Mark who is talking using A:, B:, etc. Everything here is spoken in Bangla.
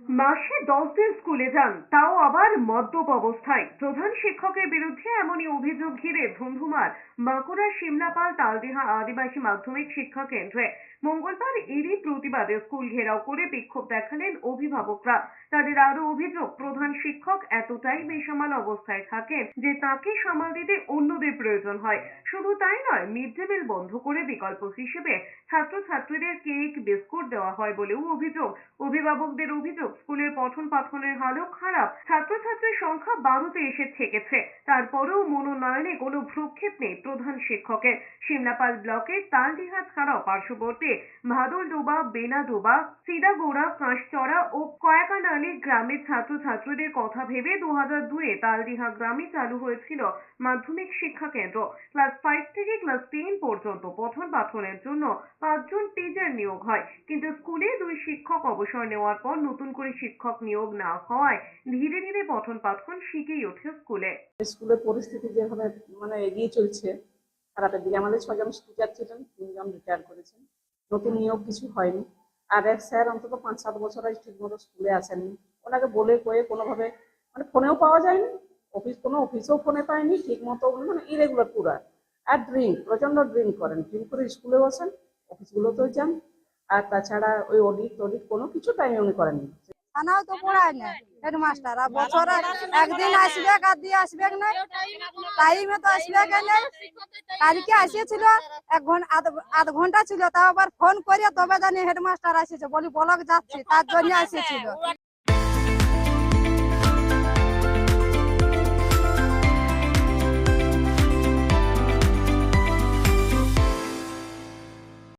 A: মাসে 10 দিন স্কুলে যান, তাও আবার মদ্যপ অবস্থায়। প্রধান শিক্ষকের বিরুদ্ধে এমনই অভিযোগ ঘিরে ধুন্ধুমার বাঁকুড়া শিমলাপাল তালদিহা আদিবাসী মাধ্যমিক শিক্ষা কেন্দ্রে মঙ্গলবার এরই প্রতিবাদে স্কুল ঘেরাও করে বিক্ষোভ দেখালেন অভিভাবকরা। তাদের আরো অভিযোগ, প্রধান শিক্ষক এতটাই বেসামাল অবস্থায় থাকেন যে তাকে সামাল দিতে অন্যদের প্রয়োজন হয়। শুধু তাই নয়, মিড ডে মিল বন্ধ করে বিকল্প হিসেবে ছাত্রছাত্রীদের কেক বিস্কুট দেওয়া হয় বলেও অভিযোগ। অভিভাবকদের অভিযোগ, স্কুলের পঠন পাঠনের হালও খারাপ। ছাত্রছাত্রীর সংখ্যা 12তে এসে ঠেকেছে, তারপরেও মনোনয়নে কোনো ভ্রুক্ষেপ নেই প্রধান শিক্ষকের। শিমলাপাল ব্লকের তালদিহা ছাড়াও পার্শ্ববর্তী ভাদলডোবা, বেনাডোবা, সিদাগোড়া, কাঁশচড়া ও কয়াকানালী গ্রামের ছাত্রছাত্রীদের কথা ভেবে 2002-এ তালদিহা গ্রামে চালু হয়েছিল মাধ্যমিক শিক্ষা কেন্দ্র। ক্লাস 5 থেকে ক্লাস 10 পর্যন্ত পঠন পাঠনের জন্য 5 জন টিচার নিয়োগ হয়, কিন্তু স্কুলে 2 শিক্ষক অবসর নেওয়ার পর নতুন করে শিক্ষক নিয়োগ না হওয়ায় ধীরে ধীরে পঠন পাঠন শিখেই ওঠে স্কুলে।
B: স্কুলের পরিস্থিতি যেভাবে এগিয়ে চলছে খারাপের দিকে। আমাদের 6 জন টিচার ছিলেন, 3 জন রিটায়ার করেছেন, নতুন নিয়োগ কিছু হয়নি। আর এক স্যার অন্তত 5-7 বছর ঠিক মতো স্কুলে আসেননি। ওনাকে বলে কয়ে কোনোভাবে ফোনেও পাওয়া যায়নি, অফিসেও ফোনে পায়নি ঠিক মতো, ইরেগুলার পুরা। আর প্রচন্ড ড্রিঙ্ক করেন, ড্রিঙ্ক করে স্কুলে বসেন, অফিসগুলোতেও যান। আর তাছাড়া ওই অডিট কোনো কিছু টাইমে উনি করেননি।
C: থানাও তো পড়ায় না হেডমাস্টার, আর বছরে একদিন আসবে আর দিয়ে আসবে না, টাইমে তো আসবে কেন। কালকে আসিয়েছিল 1 ঘন্টা ছিল, তাও আবার ফোন করে তবে জানি হেডমাস্টার আসেছে, বলি ব্লক যাচ্ছি, তার জন্য আসেছিল।